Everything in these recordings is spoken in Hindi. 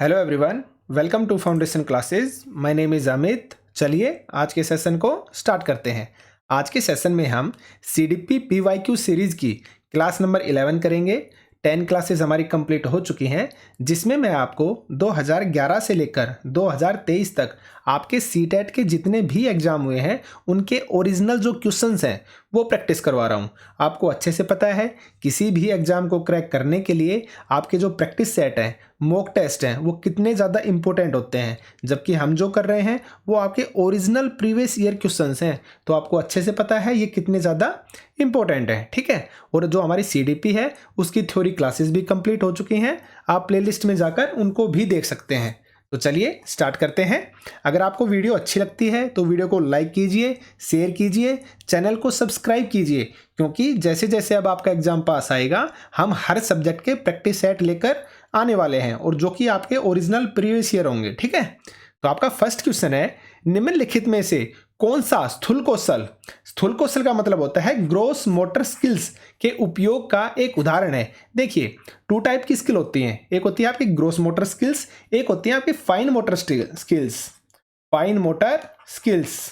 Hello everyone, welcome to foundation classes. My name is Amit. चलिए आज के सेशन को स्टार्ट करते हैं। आज के सेशन में हम CDP PYQ सीरीज़ की क्लास नंबर 11 करेंगे। 10 क्लासेस हमारी कंप्लीट हो चुकी हैं, जिसमें मैं आपको 2011 से लेकर 2023 तक आपके CTET के जितने भी एग्ज़ाम हुए हैं उनके ओरिजिनल जो क्वेश्चंस हैं वो प्रैक्टिस करवा रहा हूँ। आपको अच्छे से पता है किसी भी एग्ज़ाम को क्रैक करने के लिए आपके जो प्रैक्टिस सेट हैं, मॉक टेस्ट हैं, वो कितने ज़्यादा इंपॉर्टेंट होते हैं, जबकि हम जो कर रहे हैं वो आपके ओरिजिनल प्रीवियस ईयर क्वेश्चंस हैं। तो आपको अच्छे से पता है ये कितने ज़्यादा इंपॉर्टेंट है, ठीक है। और जो हमारी CDP है उसकी थ्योरी क्लासेस भी कंप्लीट हो चुकी हैं, आप प्लेलिस्ट में जाकर उनको भी देख सकते हैं। तो चलिए स्टार्ट करते हैं। अगर आपको वीडियो अच्छी लगती है तो वीडियो को लाइक कीजिए, शेयर कीजिए, चैनल को सब्सक्राइब कीजिए, क्योंकि जैसे जैसे अब आपका एग्जाम पास आएगा हम हर सब्जेक्ट के प्रैक्टिस सेट लेकर आने वाले हैं, और जो कि आपके ओरिजिनल प्रीवियस ईयर होंगे, ठीक है। तो आपका फर्स्ट क्वेश्चन है, निम्नलिखित में से कौन सा स्थूल कौशल का मतलब होता है ग्रॉस मोटर स्किल्स के उपयोग का एक उदाहरण है। देखिए, 2 टाइप की स्किल होती हैं, एक होती है आपकी ग्रॉस मोटर स्किल्स, एक होती है आपकी फाइन मोटर स्किल्स।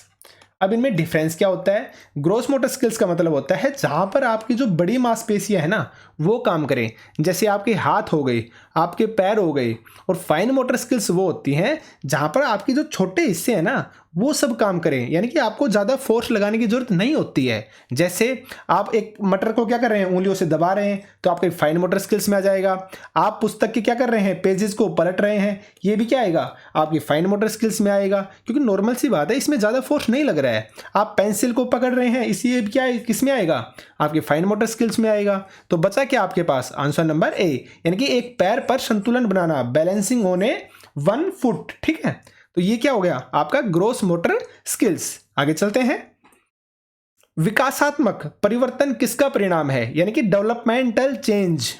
अब इनमें डिफरेंस क्या होता है? ग्रॉस मोटर स्किल्स का मतलब होता है जहां पर आपकी जो बड़ी मांसपेशियां है ना वो काम करें, जैसे आपके हाथ हो गए, आपके पैर हो गए। और फाइन मोटर स्किल्स वो होती हैं जहां पर आपके जो छोटे हिस्से हैं ना वो सब काम करें, यानी कि आपको ज़्यादा फोर्स लगाने की जरूरत नहीं होती है। जैसे आप एक मटर को क्या कर रहे हैं, उंगलियों से दबा रहे हैं, तो आपके फाइन मोटर स्किल्स में आ जाएगा। आप पुस्तक के क्या कर रहे हैं, पेजेस को पलट रहे हैं, ये भी क्या आएगा, आपकी फाइन मोटर स्किल्स में आएगा, क्योंकि नॉर्मल सी बात है, इसमें ज़्यादा फोर्स नहीं लग रहा है। आप पेंसिल को पकड़ रहे हैं, इसलिए क्या किस में आएगा, आपके फाइन मोटर स्किल्स में आएगा। तो बचा क्या आपके पास, आंसर नंबर ए, यानी कि एक पैर पर संतुलन बनाना, बैलेंसिंग ऑन ए 1 फुट, ठीक है। तो ये क्या हो गया आपका ग्रॉस मोटर स्किल्स। आगे चलते हैं। विकासात्मक परिवर्तन किसका परिणाम है, यानी कि डेवलपमेंटल चेंज।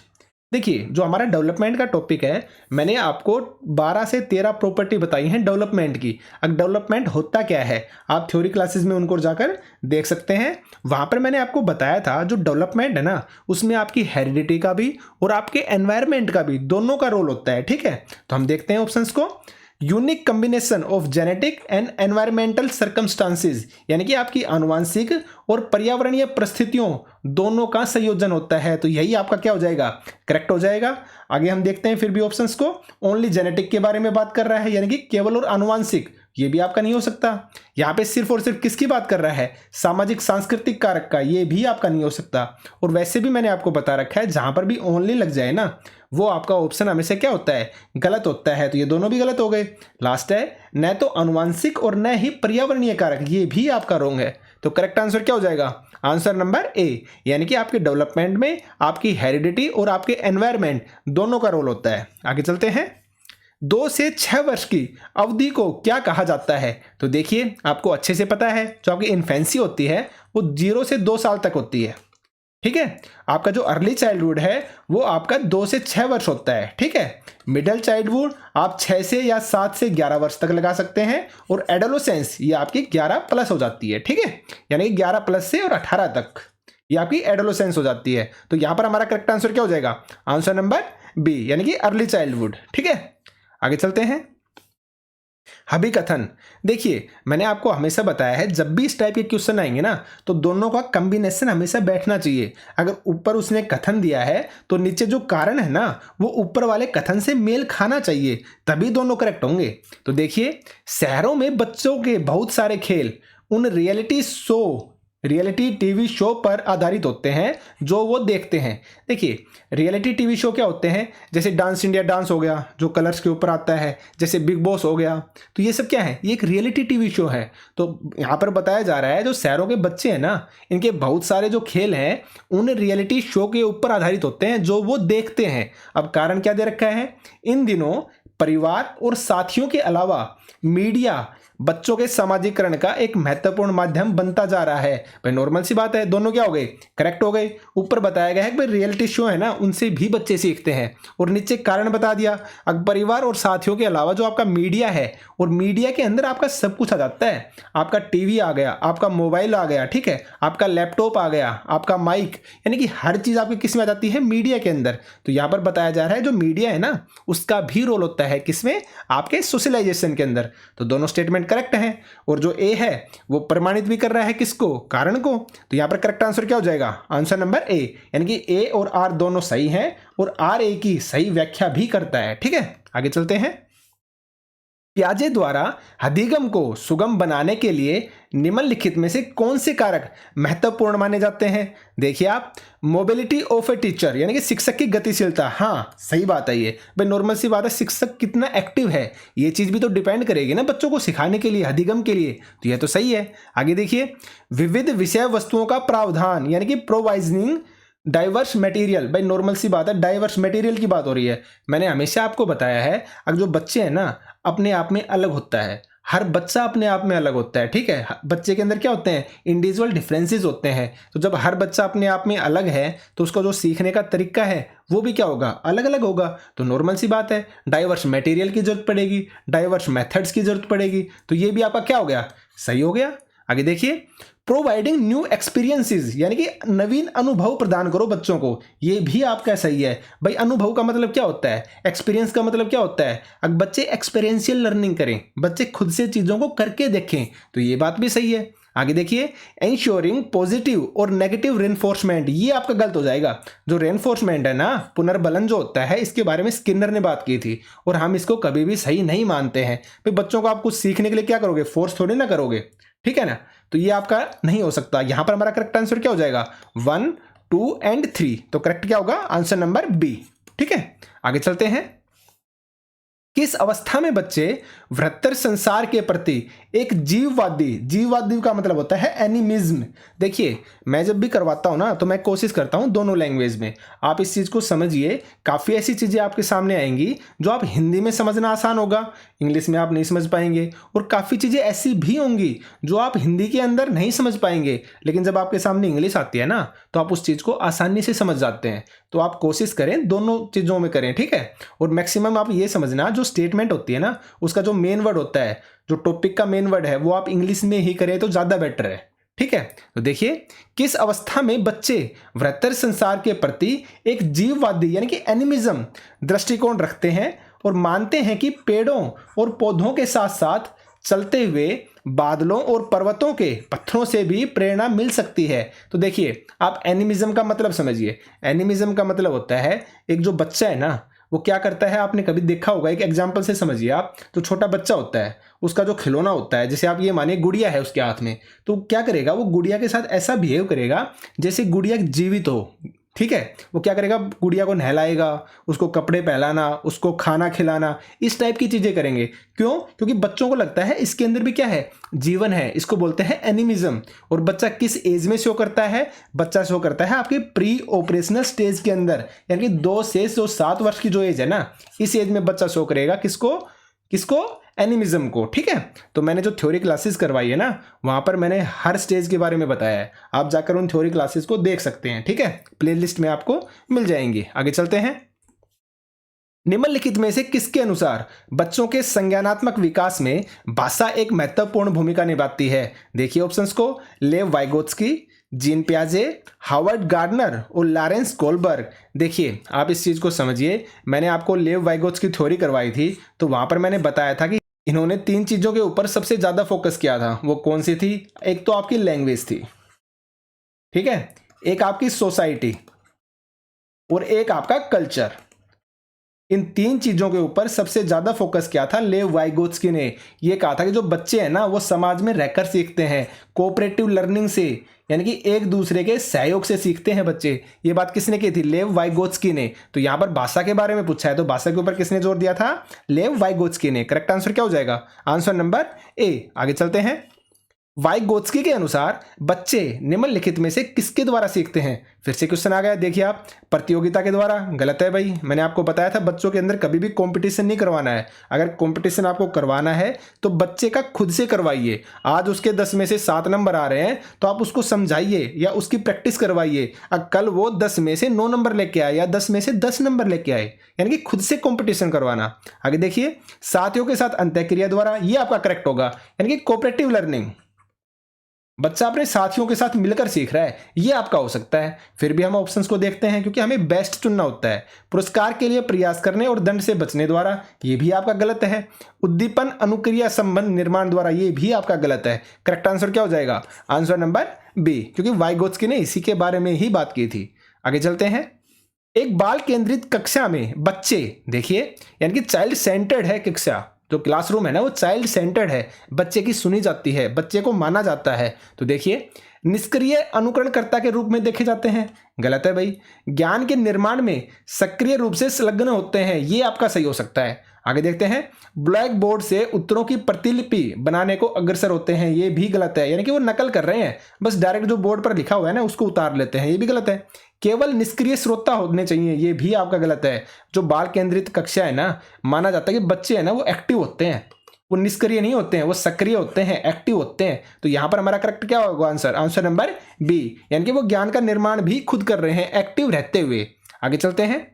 देखिए, जो हमारा डेवलपमेंट का टॉपिक है, मैंने आपको 12 से 13 प्रॉपर्टी बताई हैं डेवलपमेंट की। अब डेवलपमेंट होता क्या है आप थ्योरी क्लासेस में उनको जाकर देख सकते हैं। वहां पर मैंने आपको बताया था जो डेवलपमेंट है ना उसमें आपकी हेरिडिटी का भी और आपके एनवायरमेंट का भी दोनों का रोल होता है, ठीक है। तो हम देखते हैं ऑप्शंस को। Unique combination of genetic and environmental circumstances, यानी कि आपकी आनुवांशिक और पर्यावरणीय परिस्थितियों दोनों का संयोजन होता है। तो यही आपका क्या हो जाएगा, करेक्ट हो जाएगा। आगे हम देखते हैं फिर भी ऑप्शंस को। ओनली जेनेटिक के बारे में बात कर रहा है, यानी कि केवल और आनुवांशिक, ये भी आपका नहीं हो सकता। यहाँ पे सिर्फ और सिर्फ किसकी बात कर रहा है, सामाजिक सांस्कृतिक कारक का, ये भी आपका नहीं हो सकता। और वैसे भी मैंने आपको बता रखा है जहां पर भी ओनली लग जाए ना वो आपका ऑप्शन हमेशा क्या होता है, गलत होता है। तो ये दोनों भी गलत हो गए। लास्ट है, न तो आनुवांशिक और न ही पर्यावरणीय कारक, ये भी आपका रॉन्ग है। तो करेक्ट आंसर क्या हो जाएगा, आंसर नंबर ए, यानी कि आपके डेवलपमेंट में आपकी हेरिडिटी और आपके एनवायरमेंट दोनों का रोल होता है। आगे चलते हैं। 2 से 6 वर्ष की अवधि को क्या कहा जाता है? तो देखिए, आपको अच्छे से पता है जो आपकी इन्फेंसी होती है वो 0 से 2 साल तक होती है, ठीक है। आपका जो अर्ली चाइल्डहुड है वो आपका 2 से 6 वर्ष होता है, ठीक है। मिडिल चाइल्डहुड आप 6 से या 7 से 11 वर्ष तक लगा सकते हैं, और एडोलेसेंस ये आपकी 11 प्लस हो जाती है, ठीक है। यानी कि 11 प्लस से और 18 तक ये आपकी एडोलेसेंस हो जाती है। तो यहां पर हमारा करेक्ट आंसर क्या हो जाएगा, आंसर नंबर बी, यानी कि अर्ली चाइल्डहुड, ठीक है। आगे चलते हैं। हबी कथन। देखिए, मैंने आपको हमेशा बताया है जब भी इस टाइप के क्वेश्चन आएंगे ना तो दोनों का कॉम्बिनेशन हमेशा बैठना चाहिए। अगर ऊपर उसने कथन दिया है तो नीचे जो कारण है ना वो ऊपर वाले कथन से मेल खाना चाहिए, तभी दोनों करेक्ट होंगे। तो देखिए, शहरों में बच्चों के बहुत सारे खेल उन रियलिटी टीवी शो पर आधारित होते हैं जो वो देखते हैं। देखिए, रियलिटी टीवी शो क्या होते हैं, जैसे डांस इंडिया डांस हो गया जो कलर्स के ऊपर आता है, जैसे बिग बॉस हो गया, तो ये सब क्या है, ये एक रियलिटी टीवी शो है। तो यहाँ पर बताया जा रहा है जो शहरों के बच्चे हैं ना इनके बहुत सारे जो खेल हैं उन रियलिटी शो के ऊपर आधारित होते हैं जो वो देखते हैं। अब कारण क्या दे रखा है, इन दिनों परिवार और साथियों के अलावा मीडिया बच्चों के सामाजिकरण का एक महत्वपूर्ण माध्यम बनता जा रहा है। भाई नॉर्मल सी बात है, दोनों क्या हो गए, करेक्ट हो गए। ऊपर बताया गया है कि भाई रियलिटी शो है ना उनसे भी बच्चे सीखते हैं, और नीचे कारण बता दिया। अब परिवार और साथियों के अलावा जो आपका मीडिया है, और मीडिया के अंदर आपका सब कुछ आ जाता है। आपका टीवी आ गया, आपका मोबाइल आ गया, ठीक है, आपका लैपटॉप आ गया, आपका माइक, यानी कि हर चीज आपके किस में आ जाती है, मीडिया के अंदर। तो यहाँ पर बताया जा रहा है जो मीडिया है ना उसका भी रोल होता है किसमें, आपके सोशलाइजेशन के अंदर। तो दोनों स्टेटमेंट करेक्ट हैं और जो ए है वो प्रमाणित भी कर रहा है किसको, कारण को। तो यहाँ पर करेक्ट आंसर क्या हो जाएगा, आंसर नंबर ए, यानी कि ए और आर दोनों सही हैं और आर ए की सही व्याख्या भी करता है। ठीक है, आगे चलते हैं। पियाजे द्वारा अधिगम को सुगम बनाने के लिए निम्नलिखित में से कौन से कारक महत्वपूर्ण माने जाते हैं। देखिए आप, मोबिलिटी ऑफ ए टीचर यानी कि शिक्षक की गतिशीलता, हाँ सही बात है ये भाई, नॉर्मल सी बात है, शिक्षक कितना एक्टिव है ये चीज भी तो डिपेंड करेगी ना बच्चों को सिखाने के लिए, अधिगम के लिए, तो यह तो सही है। आगे देखिए, विविध विषय वस्तुओं का प्रावधान यानी कि प्रोवाइजनिंग डाइवर्स मटेरियल, भाई नॉर्मल सी बात है, डाइवर्स मटेरियल की बात हो रही है। मैंने हमेशा आपको बताया है, अगर जो बच्चे हैं ना अपने आप में अलग होता है, हर बच्चा अपने आप में अलग होता है। ठीक है, बच्चे के अंदर क्या होते हैं, इंडिविजुअल डिफरेंसेस होते हैं। तो जब हर बच्चा अपने आप में अलग है तो उसका जो सीखने का तरीका है वो भी क्या होगा, अलग अलग होगा। तो नॉर्मल सी बात है, डाइवर्स मटेरियल की जरूरत पड़ेगी, डाइवर्स मेथड्स की जरूरत पड़ेगी। तो ये भी आपका क्या हो गया, सही हो गया। आगे देखिए, प्रोवाइडिंग न्यू एक्सपीरियंसेस यानी कि नवीन अनुभव प्रदान करो बच्चों को, ये भी आपका सही है। भाई अनुभव का मतलब क्या होता है, एक्सपीरियंस का मतलब क्या होता है, अगर बच्चे एक्सपीरियंशियल लर्निंग करें, बच्चे खुद से चीजों को करके देखें, तो ये बात भी सही है। आगे देखिए, एंश्योरिंग पॉजिटिव और नेगेटिव रेनफोर्समेंट, ये आपका गलत हो जाएगा। जो रेनफोर्समेंट है ना, पुनर्बलन जो होता है, इसके बारे में स्किनर ने बात की थी और हम इसको कभी भी सही नहीं मानते हैं। भाई बच्चों को आप कुछ सीखने के लिए क्या करोगे, फोर्स थोड़ी ना करोगे, ठीक है ना। तो ये आपका नहीं हो सकता। यहां पर हमारा करेक्ट आंसर क्या हो जाएगा, 1, 2 एंड 3। तो करेक्ट क्या होगा, आंसर नंबर बी। ठीक है, आगे चलते हैं। किस अवस्था में बच्चे वृत्तर संसार के प्रति एक जीववादी, जीववादी का मतलब होता है एनिमिज्म। देखिए मैं जब भी करवाता हूं ना तो मैं कोशिश करता हूं दोनों लैंग्वेज में, आप इस चीज को समझिए। काफी ऐसी चीजें आपके सामने आएंगी जो आप हिंदी में समझना आसान होगा, इंग्लिश में आप नहीं समझ पाएंगे, और काफी चीजें ऐसी भी होंगी जो आप हिंदी के अंदर नहीं समझ पाएंगे, लेकिन जब आपके सामने इंग्लिश आती है ना तो आप उस चीज को आसानी से समझ जाते हैं। तो आप कोशिश करें दोनों चीजों में करें, ठीक है। और मैक्सिमम आप ये समझना, जो स्टेटमेंट होती है ना उसका जो मेन वर्ड होता है, जो टॉपिक का मेन वर्ड है, वो आप इंग्लिश में ही करें तो ज्यादा बेटर है, ठीक है। तो देखिए, किस अवस्था में बच्चे वृत्तर संसार के प्रति एक जीववादी यानी कि एनिमिज्म दृष्टिकोण रखते हैं और मानते हैं कि पेड़ों और पौधों के साथ साथ चलते हुए बादलों और पर्वतों के पत्थरों से भी प्रेरणा मिल सकती है। तो देखिए आप एनिमिज्म का मतलब समझिए। एनिमिज्म का मतलब होता है, एक जो बच्चा है ना वो क्या करता है, आपने कभी देखा होगा, एक एग्जांपल से समझिए आप। जो छोटा बच्चा होता है उसका जो खिलौना होता है, जैसे आप ये मानिए गुड़िया है उसके हाथ में, तो क्या करेगा, वो गुड़िया के साथ ऐसा बिहेव करेगा जैसे गुड़िया जीवित हो, ठीक है। वो क्या करेगा, गुड़िया को नहलाएगा, उसको कपड़े पहनाना, उसको खाना खिलाना, इस टाइप की चीजें करेंगे। क्यों, क्योंकि बच्चों को लगता है इसके अंदर भी क्या है, जीवन है। इसको बोलते हैं एनिमिज्म। और बच्चा किस एज में शो करता है, बच्चा शो करता है आपके प्री ऑपरेशनल स्टेज के अंदर, यानी कि 2 से 7 वर्ष की जो एज है ना, इस एज में बच्चा शो करेगा किसको, किसको, एनिमिज्म को, ठीक है। तो मैंने जो थ्योरी क्लासेस करवाई है ना वहां पर मैंने हर स्टेज के बारे में बताया है, आप जाकर उन थ्योरी क्लासेस को देख सकते हैं, ठीक है, प्लेलिस्ट में आपको मिल जाएंगी। आगे चलते हैं। निम्नलिखित में से किसके अनुसार बच्चों के संज्ञानात्मक विकास में भाषा एक महत्वपूर्ण भूमिका निभाती है। देखिए ऑप्शंस को, लेव वाइगोत्स्की, जीन पियाजे, हावर्ड गार्डनर और लॉरेंस कोलबर्ग। देखिए आप इस चीज को समझिए, मैंने आपको लेव वाइगोत्स्की की थ्योरी करवाई थी तो वहां पर मैंने बताया था कि इन्होंने 3 चीजों के ऊपर सबसे ज्यादा फोकस किया था। वो कौन सी थी, एक तो आपकी लैंग्वेज थी, ठीक है, एक आपकी सोसाइटी और एक आपका कल्चर। इन 3 चीजों के ऊपर सबसे ज्यादा फोकस किया था लेव वाइगोत्स्की ने। ये कहा था कि जो बच्चे हैं ना वो समाज में रहकर सीखते हैं, कोऑपरेटिव लर्निंग से, यानी कि एक दूसरे के सहयोग से सीखते हैं बच्चे। ये बात किसने की थी, लेव वाइगोत्स्की ने। तो यहां पर भाषा के बारे में पूछा है तो भाषा के ऊपर किसने जोर दिया था, लेव वाइगोत्स्की ने। करेक्ट आंसर क्या हो जाएगा, आंसर नंबर ए। आगे चलते हैं। वाइगोत्स्की के अनुसार बच्चे निम्नलिखित में से किसके द्वारा सीखते हैं। फिर से क्वेश्चन आ गया, देखिए आप, प्रतियोगिता के द्वारा। गलत है भाई, मैंने आपको बताया था बच्चों के अंदर कभी भी कंपटीशन नहीं करवाना है। अगर कंपटीशन आपको करवाना है तो बच्चे का खुद से करवाइए। आज उसके 10 में से 7 नंबर आ रहे हैं तो आप उसको समझाइए या उसकी प्रैक्टिस करवाइए। कल वो 10 में से 9 नंबर लेके आए या 10 में से 10 नंबर लेके आए, यानी कि खुद से कंपटीशन करवाना। आगे देखिए, साथियों के साथ अंतःक्रिया द्वारा, ये आपका करेक्ट होगा, यानी कि कोऑपरेटिव लर्निंग। बच्चा अपने साथियों के साथ मिलकर सीख रहा है, ये आपका हो सकता है। फिर भी हम ऑप्शंस को देखते हैं क्योंकि हमें बेस्ट चुनना होता है। पुरस्कार के लिए प्रयास करने और दंड से बचने द्वारा, ये भी आपका गलत है। उद्दीपन अनुक्रिया संबंध निर्माण द्वारा, ये भी आपका गलत है। करेक्ट आंसर क्या हो जाएगा? आंसर नंबर बी, क्योंकि वाइगोत्स्की ने इसी के बारे में ही बात की थी। आगे चलते हैं। एक बाल केंद्रित कक्षा में बच्चे, देखिए यानी कि चाइल्ड सेंटर्ड है कक्षा, जो क्लासरूम है ना वो चाइल्ड सेंटर्ड है, बच्चे की सुनी जाती है, बच्चे को माना जाता है। तो देखिए निष्क्रिय अनुकरणकर्ता के रूप में देखे जाते हैं, गलत है भाई। ज्ञान के निर्माण में सक्रिय रूप से संलग्न होते हैं, ये आपका सही हो सकता है। आगे देखते हैं। ब्लैक बोर्ड से उत्तरों की प्रतिलिपि बनाने को अग्रसर होते हैं, ये भी गलत है, यानी कि वो नकल कर रहे हैं, बस डायरेक्ट जो बोर्ड पर लिखा हुआ है ना उसको उतार लेते हैं, ये भी गलत है। केवल निष्क्रिय श्रोता होने चाहिए, ये भी आपका गलत है। जो बाल केंद्रित कक्षा है ना, माना जाता है कि बच्चे है ना वो एक्टिव होते हैं, वो निष्क्रिय नहीं होते हैं, वो सक्रिय होते हैं, एक्टिव होते हैं। तो यहां पर हमारा करेक्ट क्या होगा आंसर? आंसर नंबर बी, यानी कि वो ज्ञान का निर्माण भी खुद कर रहे हैं एक्टिव रहते हुए। आगे चलते हैं।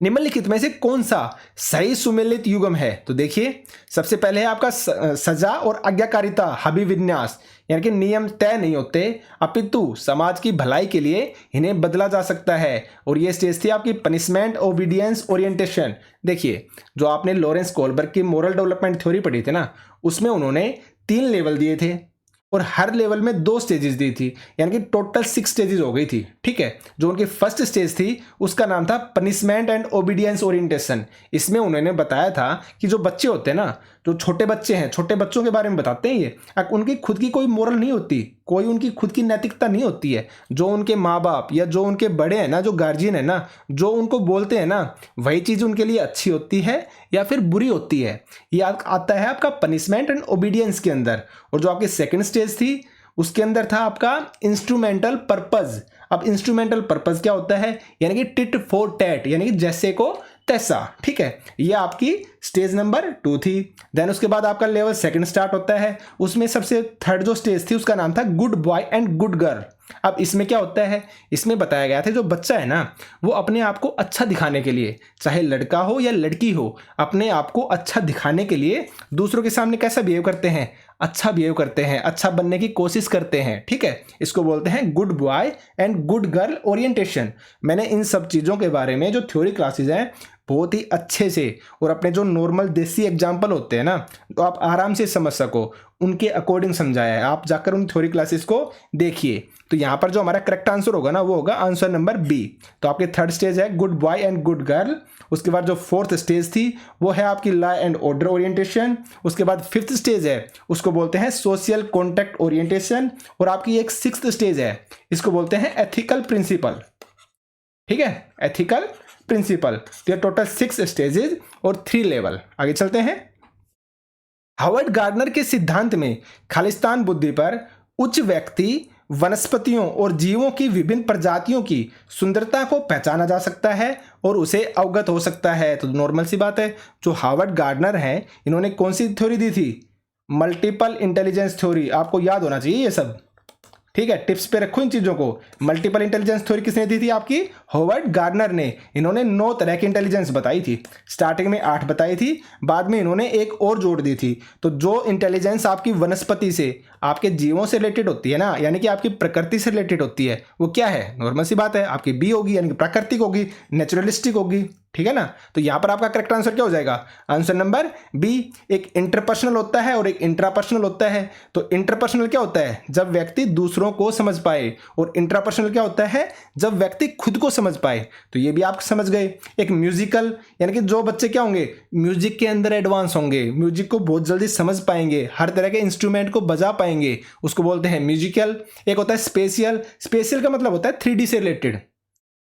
निम्नलिखित में से कौन सा सही सुमेलित युग्म है? तो देखिए सबसे पहले है आपका सजा और आज्ञाकारिता, अभिविन्यास, यानी कि नियम तय नहीं होते अपितु समाज की भलाई के लिए इन्हें बदला जा सकता है। और ये स्टेज थी आपकी पनिशमेंट, ओबीडियंस, ओरिएंटेशन। देखिए जो आपने लॉरेंस कोलबर्ग की मोरल डेवलपमेंट थ्योरी पढ़ी थी ना, उसमें उन्होंने 3 लेवल दिए थे और हर लेवल में 2 स्टेजेस दी थी, यानी कि टोटल 6 स्टेजेस हो गई थी। ठीक है, जो उनकी फर्स्ट स्टेज थी उसका नाम था पनिशमेंट एंड ओबीडियंस ओरिएंटेशन। इसमें उन्होंने बताया था कि जो बच्चे होते हैं ना, जो छोटे बच्चे हैं, छोटे बच्चों के बारे में बताते हैं ये, उनकी खुद की कोई मोरल नहीं होती, कोई उनकी खुद की नैतिकता नहीं होती है। जो उनके माँ बाप या जो उनके बड़े हैं ना, जो गार्जियन है ना, जो उनको बोलते हैं ना, वही चीज़ उनके लिए अच्छी होती है या फिर बुरी होती है। ये आता है आपका पनिशमेंट एंड ओबीडियंस के अंदर। और जो आपकी सेकंड स्टेज थी उसके अंदर था आपका इंस्ट्रूमेंटल पर्पज। अब इंस्ट्रूमेंटल पर्पज क्या होता है? यानी कि टिट फॉर टैट, यानी कि जैसे को तैसा। ठीक है, ये आपकी स्टेज नंबर 2 थी। देन उसके बाद आपका लेवल 2 स्टार्ट होता है। उसमें सबसे थर्ड जो स्टेज थी उसका नाम था good boy and good girl. अब इसमें क्या होता है? इसमें बताया गया था जो बच्चा है ना वो अपने आप को अच्छा दिखाने के लिए, चाहे लड़का हो या लड़की हो, अपने आप को अच्छा दिखाने के लिए दूसरों के सामने कैसा बिहेव करते हैं? अच्छा बिहेव करते हैं, अच्छा बनने की कोशिश करते हैं। ठीक है, इसको बोलते हैं good boy and good girl orientation. मैंने इन सब चीज़ों के बारे में जो थ्योरी क्लासेज हैं बहुत ही अच्छे से और अपने जो नॉर्मल देसी एग्जाम्पल होते हैं ना, तो आप आराम से समझ सको उनके अकॉर्डिंग समझाया है। आप जाकर उन थ्योरी क्लासेस को देखिए। तो यहाँ पर जो हमारा करेक्ट आंसर होगा ना वो होगा आंसर नंबर बी। तो आपके थर्ड स्टेज है good boy and good girl. उसके बाद जो फोर्थ स्टेज थी वो है आपकी लॉ एंड ऑर्डर ओरिएंटेशन। उसके बाद फिफ्थ स्टेज है उसको बोलते हैं सोशल कॉन्टैक्ट ओरिएंटेशन। और आपकी एक सिक्स्थ स्टेज है, इसको बोलते हैं एथिकल प्रिंसिपल। ठीक है, एथिकल प्रिंसिपल। तो ये टोटल 6 स्टेजेस और 3 लेवल। आगे चलते हैं। हावर्ड गार्डनर के सिद्धांत में खालिस्तान बुद्धि पर उच्च व्यक्ति वनस्पतियों और जीवों की विभिन्न प्रजातियों की सुंदरता को पहचाना जा सकता है और उसे अवगत हो सकता है। तो नॉर्मल सी बात है, जो हावर्ड गार्डनर हैं इन्होंने कौन सी थ्योरी दी थी? Multiple intelligence theory. आपको याद होना चाहिए ये सब। ठीक है, टिप्स पे रखो इन चीजों को। मल्टीपल इंटेलिजेंस थ्योरी किसने दी थी? आपकी हावर्ड गार्डनर ने। इन्होंने 9 तरह की इंटेलिजेंस बताई थी। स्टार्टिंग में 8 बताई थी, बाद में इन्होंने एक और जोड़ दी थी। तो जो इंटेलिजेंस आपकी वनस्पति से, आपके जीवों से रिलेटेड होती है ना, यानी कि आपकी प्रकृति से रिलेटेड होती है, वो क्या है? नॉर्मल सी बात है, आपकी बी होगी, यानी कि प्राकृतिक होगी, नेचुरलिस्टिक होगी। ठीक है ना, तो यहां पर आपका करेक्ट आंसर क्या हो जाएगा? Answer number B. एक इंटरपर्सनल होता है और एक इंट्रापर्सनल होता है। तो इंटरपर्सनल क्या होता है? जब व्यक्ति दूसरों को समझ पाए। और इंट्रापर्सनल क्या होता है? जब व्यक्ति खुद को समझ पाए। तो ये भी आप समझ गए। एक म्यूजिकल, यानी कि जो बच्चे क्या होंगे, म्यूजिक के अंदर एडवांस होंगे, म्यूजिक को बहुत जल्दी समझ पाएंगे, हर तरह के इंस्ट्रूमेंट को बजा पाएंगे, उसको बोलते हैं म्यूजिकल। एक होता है स्पेशियल। स्पेशियल का मतलब होता है 3D से रिलेटेड।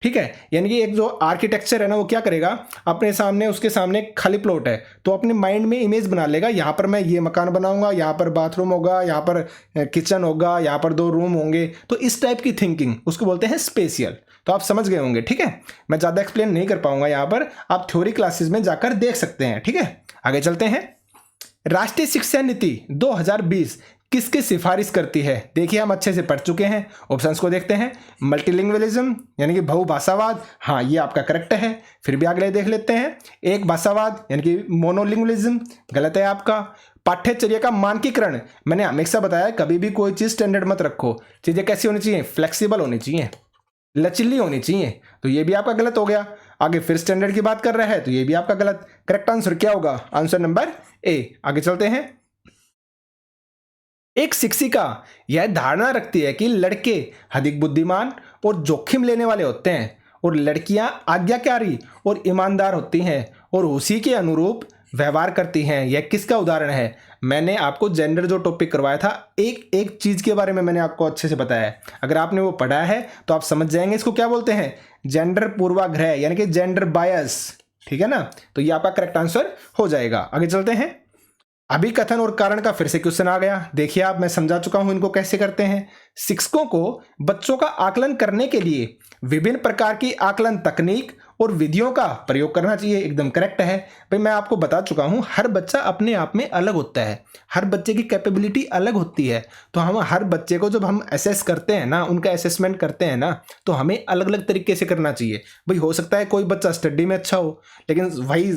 ठीक है, यानी कि एक जो आर्किटेक्चर है ना वो क्या करेगा, अपने सामने, उसके सामने खाली प्लॉट है तो अपने माइंड में इमेज बना लेगा, यहाँ पर मैं ये मकान बनाऊंगा, यहाँ पर बाथरूम होगा, यहाँ पर किचन होगा, यहाँ पर 2 रूम होंगे। तो इस टाइप की थिंकिंग उसको बोलते हैं स्पेशियल। तो आप समझ गए होंगे। ठीक है, मैं ज़्यादा एक्सप्लेन नहीं कर पाऊंगा यहाँ पर, आप थ्योरी क्लासेस में जाकर देख सकते हैं। ठीक है, आगे चलते हैं। राष्ट्रीय शिक्षा नीति 2020 किसकी सिफारिश करती है? देखिए हम अच्छे से पढ़ चुके हैं, ऑप्शंस को देखते हैं। मल्टीलिंग्वलिज्म यानी कि बहुभाषावाद, हाँ ये आपका करेक्ट है। फिर भी अगले देख लेते हैं। एक भाषावाद यानी कि मोनोलिंग्वलिज्म, गलत है आपका। पाठ्यचर्या का मानकीकरण, मैंने हमेशा बताया कभी भी कोई चीज स्टैंडर्ड मत रखो, चीजें कैसी होनी चाहिए, फ्लेक्सिबल होनी चाहिए, लचीली होनी चाहिए, तो ये भी आपका गलत हो गया। आगे फिर स्टैंडर्ड की बात कर रहा है तो ये भी आपका गलत। करेक्ट आंसर क्या होगा, आंसर नंबर ए। आगे चलते हैं। एक शिक्षिका यह धारणा रखती है कि लड़के अधिक बुद्धिमान और जोखिम लेने वाले होते हैं और लड़कियां आज्ञाकारी और ईमानदार होती हैं और उसी के अनुरूप व्यवहार करती हैं। यह किसका उदाहरण है? मैंने आपको जेंडर जो टॉपिक करवाया था, एक एक चीज के बारे में मैंने आपको अच्छे से बताया है। अगर आपने वो पढ़ा है तो आप समझ जाएंगे इसको क्या बोलते हैं, जेंडर पूर्वाग्रह यानी कि जेंडर बायस। ठीक है ना, तो ये आपका करेक्ट आंसर हो जाएगा। आगे चलते हैं। अभिकथन और कारण का फिर से क्वेश्चन आ गया। देखिए आप, मैं समझा चुका हूं इनको कैसे करते हैं। शिक्षकों को बच्चों का आकलन करने के लिए विभिन्न प्रकार की आकलन तकनीक और विधियों का प्रयोग करना चाहिए। एकदम करेक्ट है भाई, मैं आपको बता चुका हूं हर बच्चा अपने आप में अलग होता है, हर बच्चे की कैपेबिलिटी अलग होती है। तो हम हर बच्चे को जब हम असेस करते हैं ना, उनका असेसमेंट करते हैं ना, तो हमें अलग अलग तरीके से करना चाहिए। भाई हो सकता है कोई बच्चा स्टडी में अच्छा हो, लेकिन वही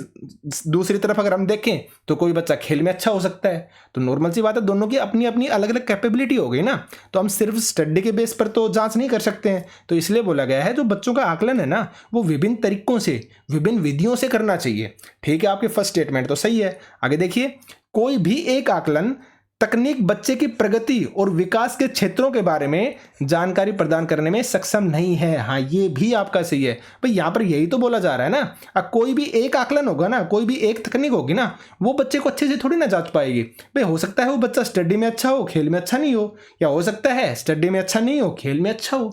दूसरी तरफ अगर हम देखें तो कोई बच्चा खेल में अच्छा हो सकता है। तो नॉर्मल सी बात है, दोनों की अपनी अपनी अलग अलग कैपेबिलिटी हो गई ना, तो हम सिर्फ स्टडी के बेस पर तो जांच नहीं कर सकते हैं। तो इसलिए बोला गया है जो बच्चों का आकलन है ना, वो विभिन्न तरीकों से, विभिन्न विधियों से करना चाहिए। ठीक है, आपके फर्स्ट स्टेटमेंट तो सही है। आगे देखिए, कोई भी एक आकलन तकनीक बच्चे की प्रगति और विकास के क्षेत्रों के बारे में जानकारी प्रदान करने में सक्षम नहीं है। हाँ, ये भी आपका सही है भाई, यहां पर यही तो बोला जा रहा है ना। अब कोई भी एक आकलन होगा ना, कोई भी एक तकनीक होगी ना, वो बच्चे को अच्छे से थोड़ी ना जांच पाएगी। भाई हो सकता है वो बच्चा स्टडी में अच्छा हो, खेल में अच्छा नहीं हो, या हो सकता है स्टडी में अच्छा नहीं हो, खेल में अच्छा हो।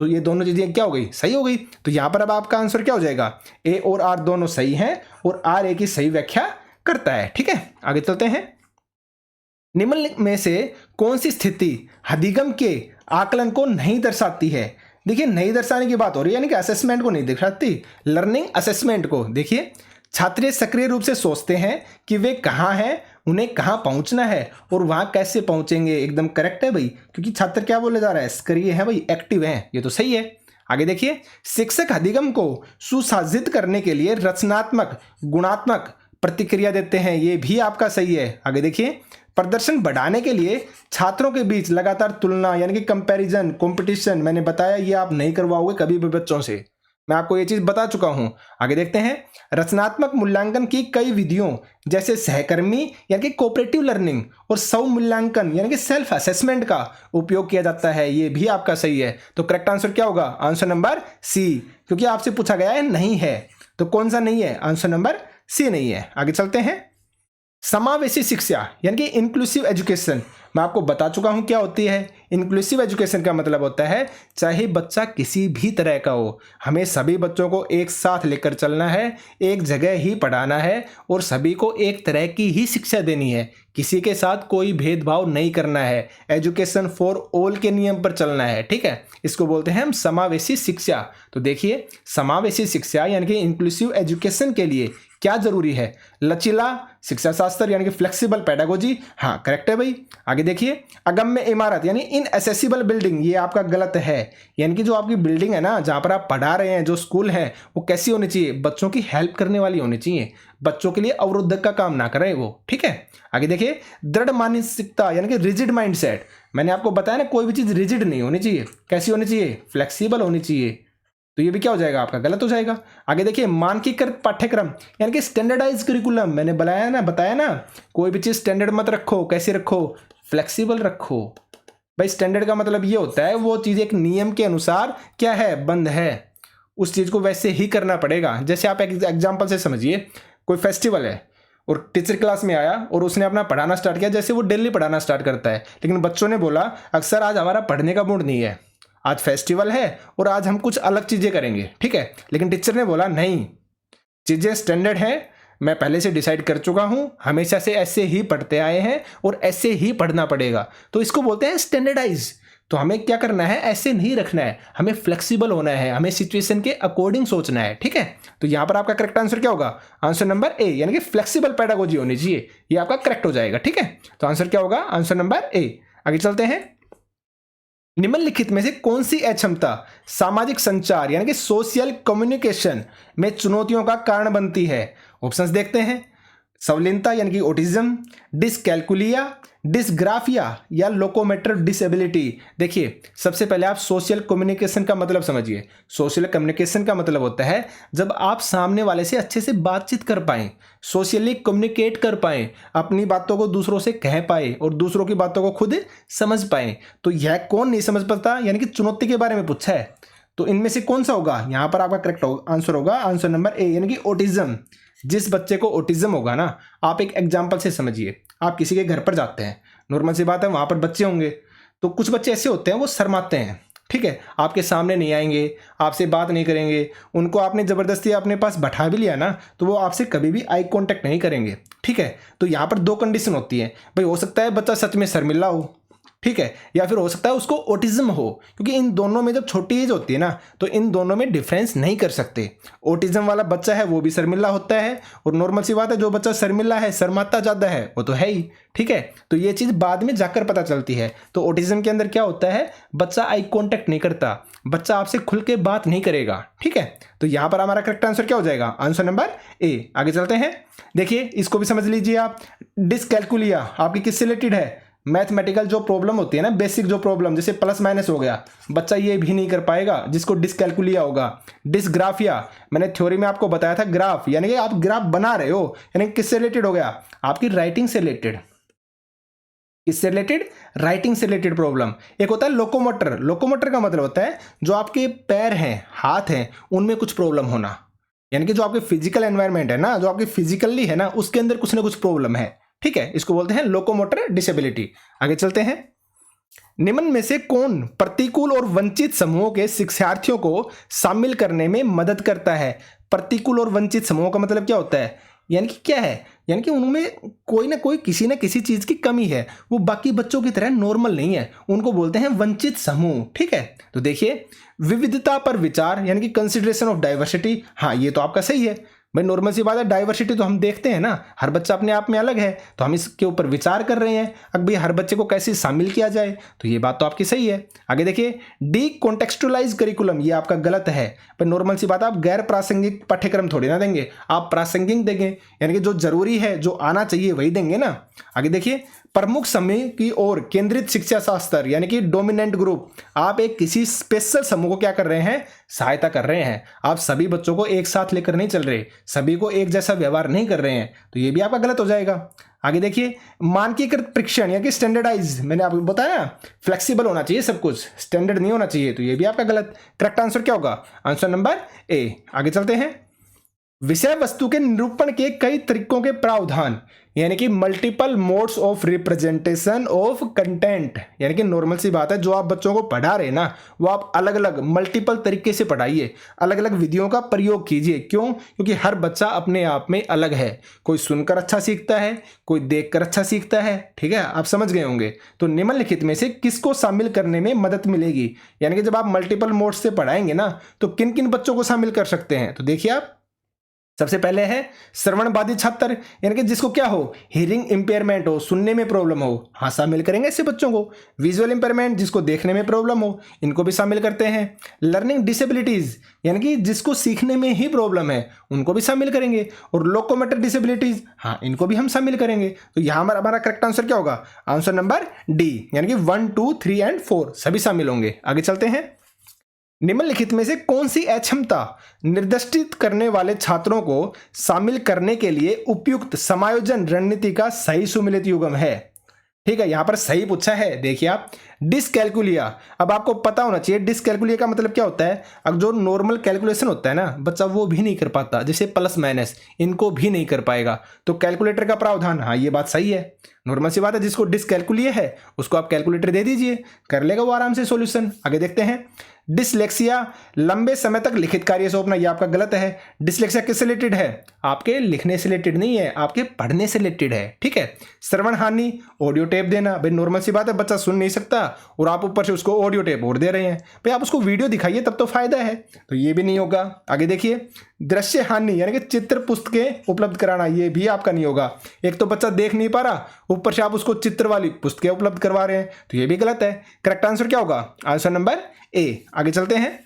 तो ये दोनों चीजें क्या हो गई, सही हो गई। तो यहां पर अब आपका आंसर क्या हो जाएगा, ए और आर दोनों सही हैं और आर ए की सही व्याख्या करता है। ठीक है, आगे चलते हैं। निम्न में से कौन सी स्थिति अधिगम के आकलन को नहीं दर्शाती है? देखिए, नहीं दर्शाने की बात हो रही है, यानी कि असेसमेंट को नहीं दर्शाती, लर्निंग असेसमेंट को। देखिए, छात्र सक्रिय रूप से सोचते हैं कि वे कहाँ हैं, उन्हें कहाँ पहुंचना है और वहां कैसे पहुंचेंगे। एकदम करेक्ट है भाई, क्योंकि छात्र क्या बोले जा रहा है, सक्रिय है भाई, एक्टिव है, ये तो सही है। आगे देखिए, शिक्षक अधिगम को सुसाधित करने के लिए रचनात्मक गुणात्मक प्रतिक्रिया देते हैं, ये भी आपका सही है। आगे देखिए, प्रदर्शन बढ़ाने के लिए छात्रों के बीच लगातार तुलना यानी कि कंपैरिजन, कंपटीशन, मैंने बताया ये आप नहीं करवाओगे कभी भी बच्चों से, मैं आपको ये चीज बता चुका हूं। आगे देखते हैं, रचनात्मक मूल्यांकन की कई विधियों जैसे सहकर्मी यानी कि कोऑपरेटिव लर्निंग और स्व मूल्यांकन यानी कि सेल्फ असेसमेंट का उपयोग किया जाता है, ये भी आपका सही है। तो करेक्ट आंसर क्या होगा, आंसर नंबर सी, क्योंकि आपसे पूछा गया है नहीं है, तो कौन सा नहीं है, आंसर नंबर सी नहीं है। आगे चलते हैं। समावेशी शिक्षा यानी कि इंक्लूसिव एजुकेशन, मैं आपको बता चुका हूं क्या होती है। इंक्लूसिव एजुकेशन का मतलब होता है चाहे बच्चा किसी भी तरह का हो, हमें सभी बच्चों को एक साथ लेकर चलना है, एक जगह ही पढ़ाना है और सभी को एक तरह की ही शिक्षा देनी है, किसी के साथ कोई भेदभाव नहीं करना है, एजुकेशन फॉर ऑल के नियम पर चलना है। ठीक है, इसको बोलते हैं हम समावेशी शिक्षा। तो देखिए, समावेशी शिक्षा यानी कि इंक्लूसिव एजुकेशन के लिए क्या जरूरी है, लचीला शिक्षा शास्त्र यानी कि फ्लेक्सिबल पेडागोजी। हाँ करेक्ट है भाई। आगे देखिए, अगम्य इमारत यानी इनएसेसिबल बिल्डिंग, ये आपका गलत है। यानी कि जो आपकी बिल्डिंग है ना, जहां पर आप पढ़ा रहे हैं, जो स्कूल है, वो कैसी होनी चाहिए, बच्चों की हेल्प करने वाली होनी चाहिए, बच्चों के लिए अवरोधक का काम ना करे वो। ठीक है, आगे देखिए, दृढ़ मानसिकता यानी कि रिजिड माइंडसेट, मैंने आपको बताया ना कोई भी चीज रिजिड नहीं होनी चाहिए, कैसी होनी चाहिए, फ्लेक्सिबल होनी चाहिए। तो ये भी क्या हो जाएगा आपका, गलत हो जाएगा। आगे देखिए, मानकीकृत पाठ्यक्रम यानी कि स्टैंडर्डाइज करिकुलम, मैंने बताया ना कोई भी चीज स्टैंडर्ड मत रखो, कैसे रखो, फ्लेक्सिबल रखो। भाई स्टैंडर्ड का मतलब ये होता है वो चीज एक नियम के अनुसार क्या है, बंद है, उस चीज को वैसे ही करना पड़ेगा। जैसे आप एक एग्जाम्पल से समझिए, कोई फेस्टिवल है और टीचर क्लास में आया और उसने अपना पढ़ाना स्टार्ट किया, जैसे वो डेली पढ़ाना स्टार्ट करता है, लेकिन बच्चों ने बोला अक्सर आज हमारा पढ़ने का मूड नहीं है, आज फेस्टिवल है और आज हम कुछ अलग चीजें करेंगे। ठीक है, लेकिन टीचर ने बोला नहीं, चीजें स्टैंडर्ड है, मैं पहले से डिसाइड कर चुका हूं, हमेशा से ऐसे ही पढ़ते आए हैं और ऐसे ही पढ़ना पड़ेगा, तो इसको बोलते हैं स्टैंडर्डाइज। तो हमें क्या करना है, ऐसे नहीं रखना है, हमें फ्लेक्सिबल होना है, हमें सिचुएशन के अकॉर्डिंग सोचना है। ठीक है, तो यहां पर आपका करेक्ट आंसर क्या होगा, आंसर नंबर ए, यानी कि फ्लेक्सिबल पेडागोजी होनी चाहिए, ये आपका करेक्ट हो जाएगा। ठीक है, तो आंसर क्या होगा, आंसर नंबर ए। आगे चलते हैं। निम्नलिखित में से कौन सी अक्षमता सामाजिक संचार यानी कि सोशल कम्युनिकेशन में चुनौतियों का कारण बनती है? ऑप्शंस देखते हैं। संवलिनता यानी कि ऑटिज्म, डिसकैलकुलिया, डिसग्राफिया या लोकोमोटर डिसेबिलिटी। देखिए सबसे पहले आप सोशल कम्युनिकेशन का मतलब समझिए। सोशल कम्युनिकेशन का मतलब होता है जब आप सामने वाले से अच्छे से बातचीत कर पाएं, सोशली कम्युनिकेट कर पाएं, अपनी बातों को दूसरों से कह पाए और दूसरों की बातों को खुद समझ पाएं। तो यह कौन नहीं समझ पाता, यानी कि चुनौती के बारे में पूछा है, तो इनमें से कौन सा होगा? यहां पर आपका करेक्ट आंसर होगा आंसर नंबर ए, यानी कि ऑटिज्म। जिस बच्चे को ऑटिज्म होगा ना, आप एक एग्जांपल से समझिए। आप किसी के घर पर जाते हैं, नॉर्मल सी बात है, वहां पर बच्चे होंगे, तो कुछ बच्चे ऐसे होते हैं वो शर्माते हैं, ठीक है, आपके सामने नहीं आएंगे, आपसे बात नहीं करेंगे। उनको आपने जबरदस्ती अपने पास बैठा भी लिया ना, तो वो आपसे कभी भी आई कांटेक्ट नहीं करेंगे, ठीक है। तो यहाँ पर दो कंडीशन होती है भाई, हो सकता है बच्चा सच में शर्मिला हो, ठीक है, या फिर हो सकता है उसको ऑटिज्म हो, क्योंकि इन दोनों में जब छोटी एज होती है ना, तो इन दोनों में डिफरेंस नहीं कर सकते। ऑटिज्म वाला बच्चा है वो भी शर्मिला होता है, और नॉर्मल सी बात है जो बच्चा शर्मिला है, शर्माता ज्यादा है, वो तो है ही, ठीक है। तो ये चीज बाद में जाकर पता चलती है। तो ऑटिज्म के अंदर क्या होता है, बच्चा आई कॉन्टेक्ट नहीं करता, बच्चा आपसे खुल के बात नहीं करेगा, ठीक है। तो यहां पर हमारा करेक्ट आंसर क्या हो जाएगा? Answer number A. आगे चलते हैं, देखिए इसको भी समझ लीजिए आप। डिसकैलकुलिया आपकी किससे रिलेटेड है? मैथमेटिकल जो प्रॉब्लम होती है ना, बेसिक जो प्रॉब्लम, जैसे प्लस माइनस हो गया, बच्चा ये भी नहीं कर पाएगा जिसको डिसकैलकुलिया होगा। डिसग्राफिया, मैंने थ्योरी में आपको बताया था, ग्राफ यानी कि आप ग्राफ बना रहे हो, यानी किससे रिलेटेड हो गया? आपकी राइटिंग से रिलेटेड। किससे रिलेटेड? राइटिंग से रिलेटेड प्रॉब्लम। एक होता है लोकोमोटर। लोकोमोटर का मतलब होता है जो आपके पैर हैं, हाथ हैं, उनमें कुछ प्रॉब्लम होना, यानी कि जो आपके फिजिकल एनवायरनमेंट है ना, जो आपकी फिजिकली है ना, उसके अंदर कुछ ना कुछ प्रॉब्लम है, ठीक है। इसको बोलते हैं लोकोमोटर डिसेबिलिटी। आगे चलते हैं, निम्न में से कौन प्रतिकूल और वंचित समूहों के शिक्षार्थियों को शामिल करने में मदद करता है? प्रतिकूल और वंचित समूहों का मतलब क्या होता है? यानी कि क्या है, यानी कि उनमें कोई ना कोई किसी ना किसी चीज की कमी है, वो बाकी बच्चों की तरह नॉर्मल नहीं है, उनको बोलते हैं वंचित समूह, ठीक है। तो देखिए विविधता पर विचार यानी कि कंसिडरेशन ऑफ डाइवर्सिटी, हाँ ये तो आपका सही है भाई, नॉर्मल सी बात है, डाइवर्सिटी तो हम देखते हैं ना, हर बच्चा अपने आप में अलग है, तो हम इसके ऊपर विचार कर रहे हैं अब भाई हर बच्चे को कैसे शामिल किया जाए, तो ये बात तो आपकी सही है। आगे देखिए, डी कॉन्टेक्सचुअलाइज करिकुलम, ये आपका गलत है पर नॉर्मल सी बात है, आप गैर प्रासंगिक पाठ्यक्रम थोड़ी ना देंगे, आप प्रासंगिक देंगे, यानी कि जो जरूरी है, जो आना चाहिए वही देंगे ना। आगे देखिए, प्रमुख समूह की ओर केंद्रित शिक्षा शास्त्र यानी कि डोमिनेंट ग्रुप, आप एक किसी स्पेशल समूह को क्या कर रहे हैं? सहायता कर रहे हैं। आप सभी बच्चों को एक साथ लेकर नहीं चल रहे, सभी को एक जैसा व्यवहार नहीं कर रहे हैं, तो ये भी आपका गलत हो जाएगा। आगे देखिए, मानकीकृत परीक्षण यानी कि स्टैंडर्डाइज, मैंने आपको बताया ना, फ्लेक्सिबल होना चाहिए सब कुछ, स्टैंडर्ड नहीं होना चाहिए, तो ये भी आपका गलत। करेक्ट आंसर क्या होगा? Answer number A. आगे चलते हैं, विषय वस्तु के निरूपण के कई तरीकों के प्रावधान यानी कि multiple modes of representation of content, यानी कि नॉर्मल सी बात है, जो आप बच्चों को पढ़ा रहे हैं ना, वो आप अलग अलग मल्टीपल तरीके से पढ़ाइए, अलग अलग विधियों का प्रयोग कीजिए। क्यों? क्योंकि हर बच्चा अपने आप में अलग है, कोई सुनकर अच्छा सीखता है, कोई देखकर अच्छा सीखता है, ठीक है, आप समझ गए होंगे। तो निम्नलिखित में से किसको शामिल करने में मदद मिलेगी, यानी कि जब आप मल्टीपल मोड्स से पढ़ाएंगे ना, तो किन किन बच्चों को शामिल कर सकते हैं? तो देखिए आप, सबसे पहले है श्रवण बाधित छात्र, यानी कि जिसको क्या हो, हियरिंग इंपेयरमेंट हो, सुनने में प्रॉब्लम हो, हाँ शामिल करेंगे ऐसे बच्चों को। विजुअल इंपेयरमेंट, जिसको देखने में प्रॉब्लम हो, इनको भी शामिल करते हैं। लर्निंग डिसेबिलिटीज, यानी कि जिसको सीखने में ही प्रॉब्लम है, उनको भी शामिल करेंगे। और लोकोमोटर डिसेबिलिटीज, हाँ इनको भी हम शामिल करेंगे। तो यहाँ हमारा करेक्ट आंसर क्या होगा? आंसर नंबर डी, यानी कि 1, 2, 3 एंड 4 सभी शामिल होंगे। आगे चलते हैं, निम्नलिखित में से कौन सी अक्षमता निर्दिष्ट करने वाले छात्रों को शामिल करने के लिए उपयुक्त समायोजन रणनीति का सही सुमेलित युग्म है? ठीक है, यहां पर सही पूछा है। देखिए आप, डिसकैलकुलिया, अब आपको पता होना चाहिए डिसकैलकुलिया का मतलब क्या होता है। अब जो नॉर्मल कैलकुलेशन होता है ना, बच्चा वो भी नहीं कर पाता, जैसे प्लस माइनस, इनको भी नहीं कर पाएगा, तो कैलकुलेटर का प्रावधान, हाँ ये बात सही है, नॉर्मल सी बात है, जिसको डिसकैलकुलिया है उसको आप कैलकुलेटर दे दीजिए, कर लेगा वो आराम से सॉल्यूशन। आगे देखते हैं, डिसलेक्सिया, लंबे समय तक लिखित कार्य सौंपना, ये आपका गलत है। डिसलेक्सिया किससे रिलेटेड है? आपके लिखने से रिलेटेड नहीं है, आपके पढ़ने से रिलेटेड है, ठीक है। श्रवण हानि, ऑडियो टेप देना, भाई नॉर्मल सी बात है, बच्चा सुन नहीं सकता और आप ऊपर से उसको ऑडियो टेप और दे रहे हैं, भाई आप उसको वीडियो दिखाइए तब तो फायदा है, तो ये भी नहीं होगा। आगे देखिए, दृश्य हानि यानी कि चित्र पुस्तकें उपलब्ध कराना, ये भी आपका नहीं होगा। एक तो बच्चा देख नहीं पा रहा, ऊपर से आप उसको चित्र वाली पुस्तकें उपलब्ध करवा रहे हैं, तो ये भी गलत है। करेक्ट आंसर क्या होगा? Answer number A. आगे चलते हैं,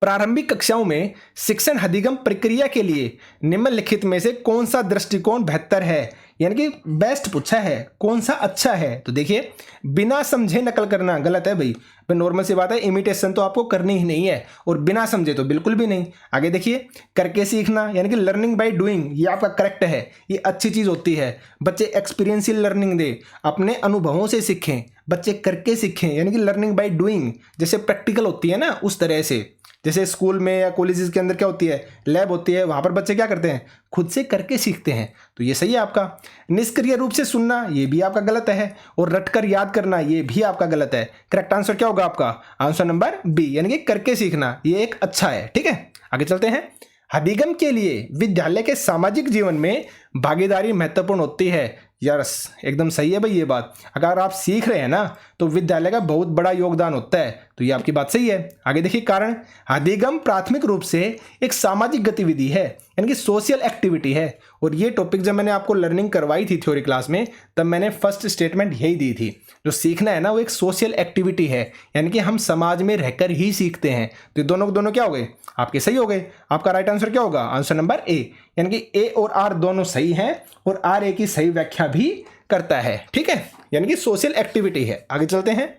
प्रारंभिक कक्षाओं में शिक्षण अधिगम प्रक्रिया के लिए निम्नलिखित में से कौन सा दृष्टिकोण बेहतर है, यानी कि बेस्ट पूछा है, कौन सा अच्छा है। तो देखिए, बिना समझे नकल करना गलत है भाई, नॉर्मल सी बात है, इमिटेशन तो आपको करनी ही नहीं है, और बिना समझे तो बिल्कुल भी नहीं। आगे देखिए, करके सीखना यानी कि लर्निंग बाय डूइंग, ये आपका करेक्ट है, ये अच्छी चीज़ होती है। बच्चे एक्सपीरियंशियल लर्निंग दे, अपने अनुभवों से सीखें, बच्चे करके सीखें, यानी कि लर्निंग बाय डूइंग, जैसे प्रैक्टिकल होती है ना उस तरह से। जैसे स्कूल में या कॉलेजेस के अंदर क्या होती है, लैब होती है, वहाँ पर बच्चे क्या करते हैं, खुद से करके सीखते हैं, तो ये सही है आपका। निष्क्रिय रूप से सुनना, ये भी आपका गलत है, और रटकर याद करना, ये भी आपका गलत है। करेक्ट आंसर क्या होगा आपका, आंसर नंबर बी, यानी कि करके सीखना, ये एक अच्छा है। ठीक है, आगे चलते हैं। अधिगम के लिए विद्यालय के सामाजिक जीवन में भागीदारी महत्वपूर्ण होती है। यस, एकदम सही है भाई ये बात। अगर आप सीख रहे हैं ना तो विद्यालय का बहुत बड़ा योगदान होता है, तो ये आपकी बात सही है। आगे देखिए कारण, अधिगम प्राथमिक रूप से एक सामाजिक गतिविधि है, यानी कि सोशल एक्टिविटी है। और ये टॉपिक जब मैंने आपको लर्निंग करवाई थी थ्योरी क्लास में, तब मैंने फर्स्ट स्टेटमेंट यही दी थी, जो सीखना है ना वो एक सोशल एक्टिविटी है, यानी कि हम समाज में रहकर ही सीखते हैं। तो दोनों के दोनों क्या हो गए, आपके सही हो गए। आपका राइट आंसर क्या होगा, आंसर नंबर ए, यानी कि ए और आर दोनों सही हैं, और आर ए की सही व्याख्या भी करता है। ठीक है, यानी कि सोशल एक्टिविटी है। आगे चलते हैं।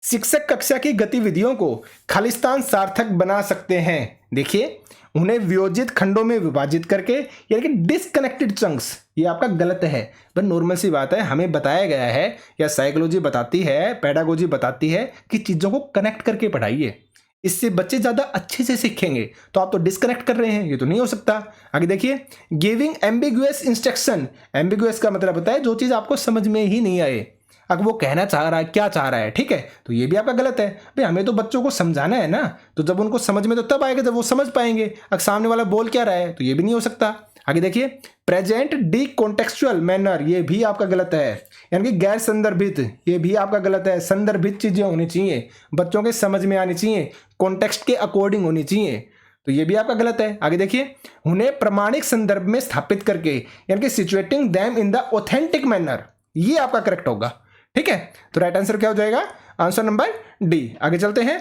शिक्षक कक्षा की गतिविधियों को खालिस्तान सार्थक बना सकते हैं। देखिए, उन्हें वियोजित खंडों में विभाजित करके, यानी कि डिसकनेक्टेड चंक्स, ये आपका गलत है। पर नॉर्मल सी बात है, हमें बताया गया है या साइकोलॉजी बताती है, पेडागोजी बताती है कि चीज़ों को कनेक्ट करके पढ़ाइए, इससे बच्चे ज़्यादा अच्छे से सीखेंगे। तो आप तो डिस्कनेक्ट कर रहे हैं, ये तो नहीं हो सकता। आगे देखिए, गिविंग एम्बिगुअस इंस्ट्रक्शन, एम्बिगुअस का मतलब होता है जो चीज़ आपको समझ में ही नहीं आए, अगर वो कहना चाह रहा है, क्या चाह रहा है, ठीक है, तो ये भी आपका गलत है। भाई हमें तो बच्चों को समझाना है ना, तो जब उनको समझ में तो तब आएगा जब वो समझ पाएंगे, अगर सामने वाला बोल क्या रहा है, तो ये भी नहीं हो सकता। आगे देखिए, प्रेजेंट डी कॉन्टेक्चुअल मैनर, ये भी आपका गलत है, यानी कि गैर संदर्भित, ये भी आपका गलत है। संदर्भित चीजें होनी चाहिए, बच्चों के समझ में आनी चाहिए, कॉन्टेक्स्ट के अकॉर्डिंग होनी चाहिए, तो ये भी आपका गलत है। आगे देखिए, उन्हें प्रमाणिक संदर्भ में स्थापित करके, यानी कि situating them in the authentic manner, ये आपका करेक्ट होगा। ठीक है, तो राइट आंसर क्या हो जाएगा, आंसर नंबर डी। आगे चलते हैं।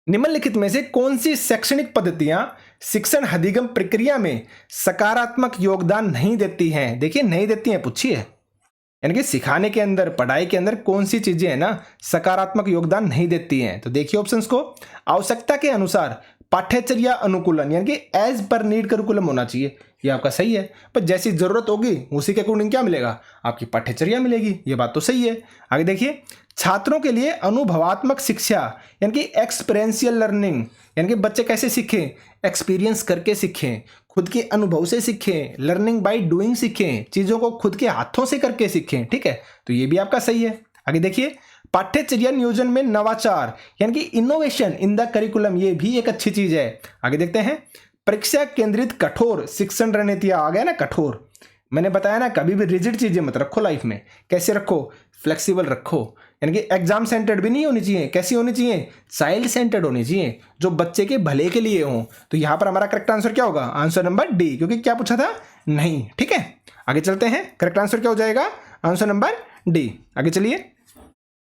निम्नलिखित में से कौन सी शैक्षणिक पद्धतियां शिक्षण अधिगम प्रक्रिया में सकारात्मक योगदान नहीं देती हैं। देखिए, नहीं देती हैं पूछिए, यानी कि सिखाने के अंदर, पढ़ाई के अंदर कौन सी चीजें हैं ना सकारात्मक योगदान नहीं देती हैं। तो देखिए ऑप्शंस को, आवश्यकता के अनुसार पाठ्यचर्या अनुकूलन, यानी कि एज पर नीड करिकुलम होना चाहिए, ये आपका सही है। पर जैसी जरूरत होगी उसी के अकॉर्डिंग क्या मिलेगा, आपकी पाठ्यचर्या मिलेगी, ये बात तो सही है। आगे देखिए, छात्रों के लिए अनुभवात्मक शिक्षा, यानी कि एक्सपीरियंशियल लर्निंग, यानी कि बच्चे कैसे सीखें, एक्सपीरियंस करके सीखें, खुद के अनुभव से सीखें, लर्निंग बाय डूइंग सीखें, चीज़ों को खुद के हाथों से करके सीखें। ठीक है, तो ये भी आपका सही है। आगे देखिए, पाठ्यचर्या नियोजन में नवाचार, यानी कि इनोवेशन इन द करिकुलम, ये भी एक अच्छी चीज है। आगे देखते हैं, परीक्षा केंद्रित कठोर शिक्षण रणनीति, आ गया ना कठोर, मैंने बताया ना कभी भी रिजिड चीजें मत रखो लाइफ में, कैसे रखो, फ्लेक्सिबल रखो, यानी कि एग्जाम सेंटर्ड भी नहीं होनी चाहिए, कैसी होनी चाहिए, चाइल्ड सेंटर्ड होनी चाहिए, जो बच्चे के भले के लिए हो। तो यहां पर हमारा करेक्ट आंसर क्या होगा, आंसर नंबर डी, क्योंकि क्या पूछा था, नहीं। ठीक है, आगे चलते हैं, करेक्ट आंसर क्या हो जाएगा, आंसर नंबर डी। आगे चलिए,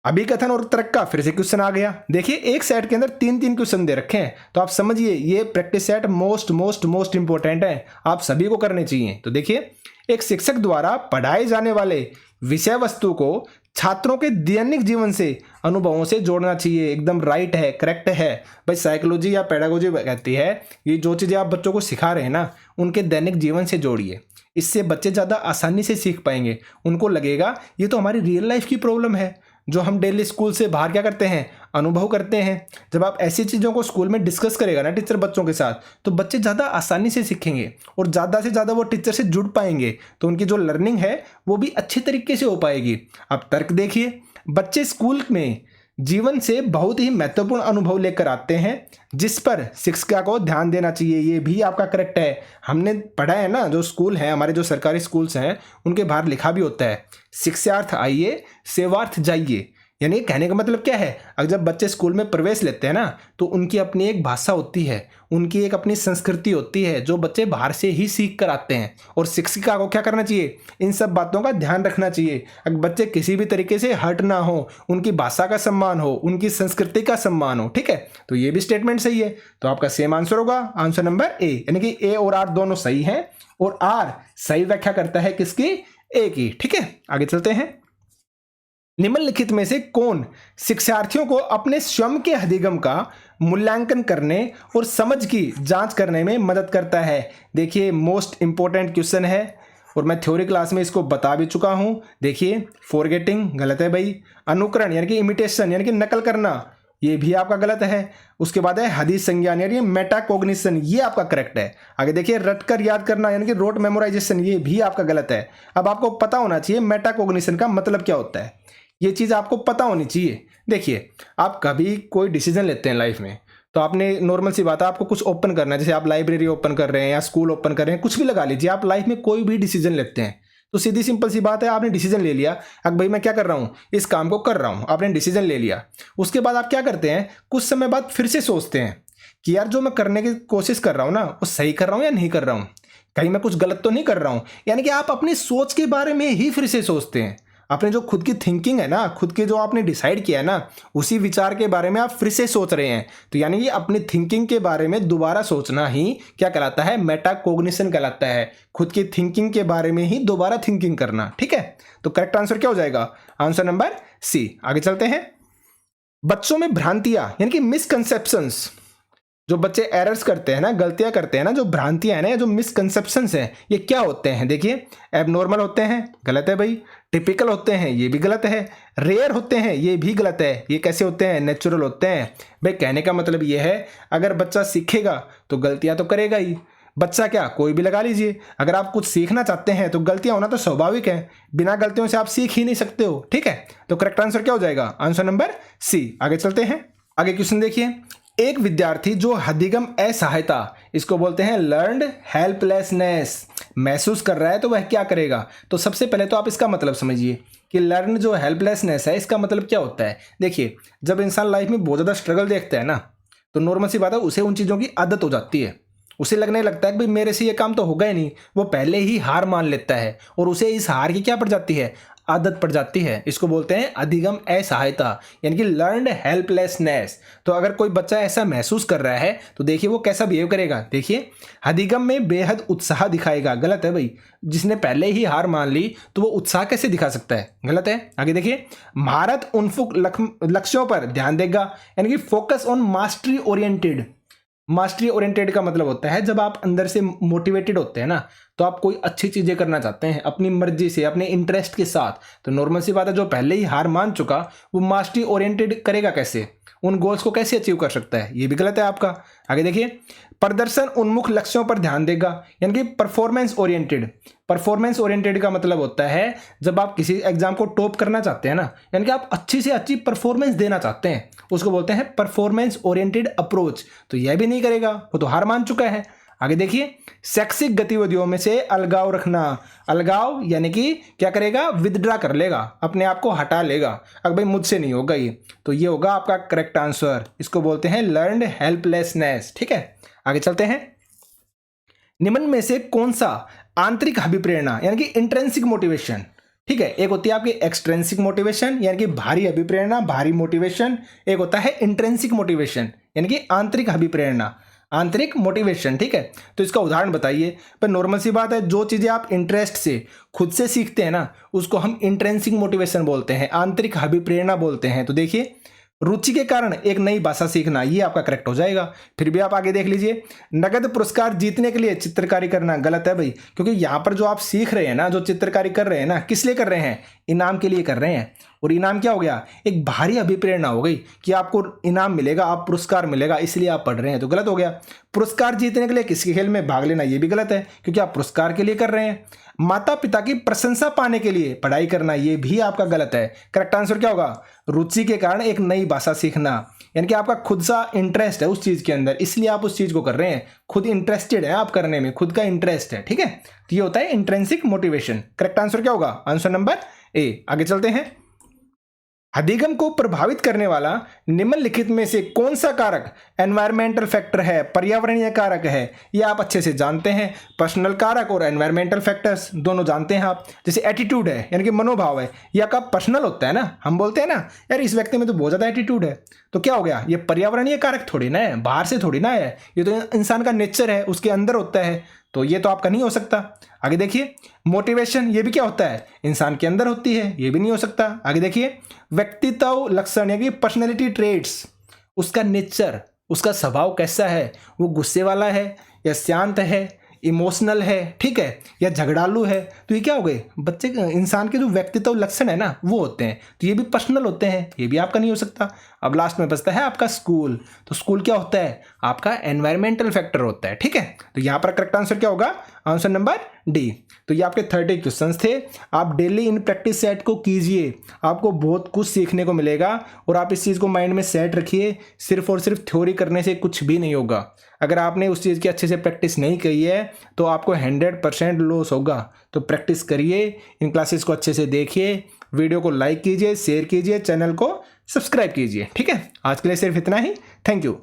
अभिकथन और तर्क का फिर से क्वेश्चन आ गया। देखिए, एक सेट के अंदर 3-3 क्वेश्चन दे रखे हैं, तो आप समझिए ये प्रैक्टिस सेट मोस्ट इंपॉर्टेंट है, आप सभी को करने चाहिए। तो देखिए, एक शिक्षक द्वारा पढ़ाए जाने वाले विषय वस्तु को छात्रों के दैनिक जीवन से, अनुभवों से जोड़ना चाहिए, एकदम राइट है, करेक्ट है भाई। साइकोलॉजी या पेडागोजी कहती है ये जो चीज़ें आप बच्चों को सिखा रहे हैं ना, उनके दैनिक जीवन से जोड़िए, इससे बच्चे ज़्यादा आसानी से सीख पाएंगे। उनको लगेगा ये तो हमारी रियल लाइफ की प्रॉब्लम है, जो हम डेली स्कूल से बाहर क्या करते हैं, अनुभव करते हैं। जब आप ऐसी चीज़ों को स्कूल में डिस्कस करेगा ना टीचर बच्चों के साथ, तो बच्चे ज़्यादा आसानी से सीखेंगे और ज़्यादा से ज़्यादा वो टीचर से जुड़ पाएंगे, तो उनकी जो लर्निंग है वो भी अच्छे तरीके से हो पाएगी। अब तर्क देखिए, बच्चे स्कूल में जीवन से बहुत ही महत्वपूर्ण अनुभव लेकर आते हैं, जिस पर शिक्षा को ध्यान देना चाहिए, ये भी आपका करेक्ट है। हमने पढ़ा है ना, जो स्कूल हैं हमारे, जो सरकारी स्कूल्स हैं, उनके बाहर लिखा भी होता है, शिक्षार्थ आइए सेवार्थ जाइए, यानी कहने का मतलब क्या है, अगर जब बच्चे स्कूल में प्रवेश लेते हैं ना तो उनकी अपनी एक भाषा होती है, उनकी एक अपनी संस्कृति होती है जो बच्चे बाहर से ही सीख कर आते हैं। और शिक्षिका को क्या करना चाहिए, इन सब बातों का ध्यान रखना चाहिए। अगर बच्चे किसी भी तरीके से हर्ट ना हो, उनकी भाषा का सम्मान हो, उनकी संस्कृति का सम्मान हो, ठीक है। तो ये भी स्टेटमेंट सही है, तो आपका सेम आंसर होगा, आंसर नंबर ए, यानी कि ए और आर दोनों सही है और आर सही व्याख्या करता है किसकी, ए की, ठीक है। आगे चलते हैं। निम्नलिखित में से कौन शिक्षार्थियों को अपने स्वयं के अधिगम का मूल्यांकन करने और समझ की जांच करने में मदद करता है। देखिए मोस्ट इंपॉर्टेंट क्वेश्चन है और मैं थ्योरी क्लास में इसको बता भी चुका हूं। देखिए फॉरगेटिंग गलत है भाई, अनुकरण यानी कि इमिटेशन यानी कि नकल करना ये भी आपका गलत है। उसके बाद है हदीस संज्ञान यानी मेटाकॉग्निशन, ये आपका करेक्ट है। आगे देखिए रटकर याद करना यानी कि रोट मेमोराइजेशन, ये भी आपका गलत है। अब आपको पता होना चाहिए मेटाकॉग्निशन का मतलब क्या होता है, ये चीज़ आपको पता होनी चाहिए। देखिए आप कभी कोई डिसीजन लेते हैं लाइफ में तो आपने नॉर्मल सी बात है, आपको कुछ ओपन करना है, जैसे आप लाइब्रेरी ओपन कर रहे हैं या स्कूल ओपन कर रहे हैं, कुछ भी लगा लीजिए। आप लाइफ में कोई भी डिसीजन लेते हैं तो सीधी सिंपल सी बात है, आपने डिसीजन ले लिया, अब भाई मैं क्या कर रहा हूँ, इस काम को कर रहा हूँ, आपने डिसीजन ले लिया। उसके बाद आप क्या करते हैं, कुछ समय बाद फिर से सोचते हैं कि यार जो मैं करने की कोशिश कर रहा हूँ ना वो सही कर रहा हूँ या नहीं कर रहा हूँ, कहीं मैं कुछ गलत तो नहीं कर रहा हूँ। यानी कि आप अपनी सोच के बारे में ही फिर से सोचते हैं, अपने जो खुद की थिंकिंग है ना, खुद के जो आपने डिसाइड किया है ना, उसी विचार के बारे में आप फिर से सोच रहे हैं। तो यानी कि अपनी थिंकिंग के बारे में दोबारा सोचना ही क्या कहलाता है, मेटाकॉग्निशन कहलाता है। खुद की थिंकिंग के बारे में ही दोबारा थिंकिंग करना, ठीक है। तो करेक्ट आंसर क्या हो जाएगा, आंसर नंबर सी। आगे चलते हैं। बच्चों में भ्रांतियां यानी कि मिसकंसेप्शंस, जो बच्चे एरर्स करते हैं ना, गलतियां करते हैं ना, जो भ्रांतियां हैं ना, जो मिसकंसेप्शंस हैं, ये क्या होते हैं। देखिए एबनॉर्मल होते हैं, गलत है भाई। टिपिकल होते हैं, ये भी गलत है। रेयर होते हैं, ये भी गलत है। ये कैसे होते हैं, नेचुरल होते हैं। भाई कहने का मतलब ये है, अगर बच्चा सीखेगा तो गलतियां तो करेगा ही। बच्चा क्या, कोई भी लगा लीजिए, अगर आप कुछ सीखना चाहते हैं तो गलतियां होना तो स्वाभाविक है, बिना गलतियों से आप सीख ही नहीं सकते हो, ठीक है। तो करेक्ट आंसर क्या हो जाएगा, आंसर नंबर सी। आगे चलते हैं। आगे क्वेश्चन देखिए। एक विद्यार्थी जो अधिगम असहायता, इसको बोलते हैं लर्नड हेल्पलेसनेस, महसूस कर रहा है तो वह क्या करेगा। तो सबसे पहले तो आप इसका मतलब समझिए कि लर्न जो हेल्पलेसनेस है इसका मतलब क्या होता है। देखिए जब इंसान लाइफ में बहुत ज़्यादा स्ट्रगल देखता है ना तो नॉर्मल सी बात है, उसे उन चीज़ों की आदत हो जाती है। उसे लगने लगता है कि भाई मेरे से ये काम तो होगा ही नहीं, वो पहले ही हार मान लेता है और उसे इस हार की क्या पड़ जाती है, आदत पड़ जाती है। इसको बोलते हैं अधिगम असहायता यानी कि लर्नड हेल्पलेसनेस। तो अगर कोई बच्चा ऐसा महसूस कर रहा है तो देखिए वो कैसा बिहेव करेगा। देखिए अधिगम में बेहद उत्साह दिखाएगा, गलत है भाई। जिसने पहले ही हार मान ली तो वो उत्साह कैसे दिखा सकता है, गलत है। आगे देखिए। महारत उन्मुख लक्ष्यों पर ध्यान देगा यानी कि focus on mastery oriented. Mastery oriented का मतलब होता है जब आप अंदर से मोटिवेटेड होते हैं ना तो आप कोई अच्छी चीज़ें करना चाहते हैं अपनी मर्जी से, अपने इंटरेस्ट के साथ। तो नॉर्मल सी बात है, जो पहले ही हार मान चुका वो मास्टरी ओरिएंटेड करेगा कैसे, उन गोल्स को कैसे अचीव कर सकता है, ये भी गलत है आपका। आगे देखिए। प्रदर्शन उन्मुख लक्ष्यों पर ध्यान देगा यानी कि परफॉर्मेंस ओरिएंटेड। परफॉर्मेंस ओरिएंटेड का मतलब होता है जब आप किसी एग्जाम को टॉप करना चाहते हैं ना, यानी कि आप अच्छी से अच्छी परफॉर्मेंस देना चाहते हैं, उसको बोलते हैं परफॉर्मेंस ओरिएंटेड अप्रोच। तो यह भी नहीं करेगा, वो तो हार मान चुका है। आगे देखिए। शैक्षिक गतिविधियों में से अलगाव रखना। अलगाव यानी कि क्या करेगा, विदड्रा कर लेगा, अपने आप को हटा लेगा। अब भाई मुझसे नहीं होगा ये, तो ये होगा आपका करेक्ट आंसर। इसको बोलते हैं लर्नड हेल्पलेसनेस, ठीक है। आगे चलते हैं। निम्न में से कौन सा आंतरिक अभिप्रेरणा यानी कि इंट्रिंसिक मोटिवेशन, ठीक है, एक होती है आपकी एक्सट्रिंसिक मोटिवेशन यानी कि बाहरी अभिप्रेरणा, बाहरी मोटिवेशन, एक होता है इंट्रिंसिक मोटिवेशन यानी कि आंतरिक अभिप्रेरणा, आंतरिक मोटिवेशन, ठीक है। तो इसका उदाहरण बताइए। पर नॉर्मल सी बात है, जो चीज़ें आप इंटरेस्ट से खुद से सीखते हैं ना उसको हम इंट्रिंसिक मोटिवेशन बोलते हैं, आंतरिक अभिप्रेरणा बोलते हैं। तो देखिए रुचि के कारण एक नई भाषा सीखना, ये आपका करेक्ट हो जाएगा। फिर भी आप आगे देख लीजिए। नगद पुरस्कार जीतने के लिए चित्रकारी करना, गलत है भाई, क्योंकि यहाँ पर जो आप सीख रहे हैं ना, जो चित्रकारी कर रहे हैं ना, किस लिए कर रहे हैं, इनाम के लिए कर रहे हैं। और इनाम क्या हो गया, एक बाहरी अभिप्रेरणा हो गई कि आपको इनाम मिलेगा, आप पुरस्कार मिलेगा, इसलिए आप पढ़ रहे हैं, तो गलत हो गया। पुरस्कार जीतने के लिए किसी खेल में भाग लेना, ये भी गलत है क्योंकि आप पुरस्कार के लिए कर रहे हैं। माता पिता की प्रशंसा पाने के लिए पढ़ाई करना, ये भी आपका गलत है। करेक्ट आंसर क्या होगा, रुचि के कारण एक नई भाषा सीखना, यानी कि आपका खुद सा इंटरेस्ट है उस चीज़ के अंदर, इसलिए आप उस चीज़ को कर रहे हैं, खुद इंटरेस्टेड है आप करने में, खुद का इंटरेस्ट है, ठीक है। तो ये होता है इंट्रिंसिक मोटिवेशन। करेक्ट आंसर क्या होगा, आंसर नंबर ए। आगे चलते हैं। अधिगम को प्रभावित करने वाला निम्नलिखित में से कौन सा कारक एनवायरमेंटल फैक्टर है, पर्यावरणीय कारक है? ये आप अच्छे से जानते हैं। पर्सनल कारक और एनवायरमेंटल फैक्टर्स दोनों जानते हैं आप। जैसे एटीट्यूड है यानी कि मनोभाव है, ये आपका पर्सनल होता है ना। हम बोलते हैं ना यार इस व्यक्ति में तो बहुत ज़्यादा एटीट्यूड है, तो क्या हो गया, ये पर्यावरणीय कारक थोड़ी ना है, बाहर से थोड़ी ना है, ये तो इंसान का नेचर है, उसके अंदर होता है, तो ये तो आपका नहीं हो सकता। आगे देखिए मोटिवेशन, ये भी क्या होता है, इंसान के अंदर होती है, ये भी नहीं हो सकता। आगे देखिए व्यक्तित्व लक्षण यानी पर्सनैलिटी ट्रेट्स, उसका नेचर, उसका स्वभाव कैसा है, वो गुस्से वाला है या शांत है, इमोशनल है, ठीक है, या झगड़ालू है, तो ये क्या हो गए बच्चे इंसान के जो व्यक्तित्व लक्षण है ना वो होते हैं, तो ये भी पर्सनल होते हैं, ये भी आपका नहीं हो सकता। अब लास्ट में बचता है आपका स्कूल, तो स्कूल क्या होता है, आपका एनवायरमेंटल फैक्टर होता है, ठीक है। तो यहाँ पर करेक्ट आंसर क्या होगा, आंसर नंबर डी। तो ये आपके 30 क्वेश्चंस थे। आप डेली इन प्रैक्टिस सेट को कीजिए, आपको बहुत कुछ सीखने को मिलेगा, और आप इस चीज़ को माइंड में सेट रखिए, सिर्फ और सिर्फ थ्योरी करने से कुछ भी नहीं होगा। अगर आपने उस चीज़ की अच्छे से प्रैक्टिस नहीं की है तो आपको 100% लॉस होगा। तो प्रैक्टिस करिए, इन क्लासेस को अच्छे से देखिए, वीडियो को लाइक कीजिए, शेयर कीजिए, चैनल को सब्सक्राइब कीजिए, ठीक है। आज के लिए सिर्फ इतना ही। Thank you.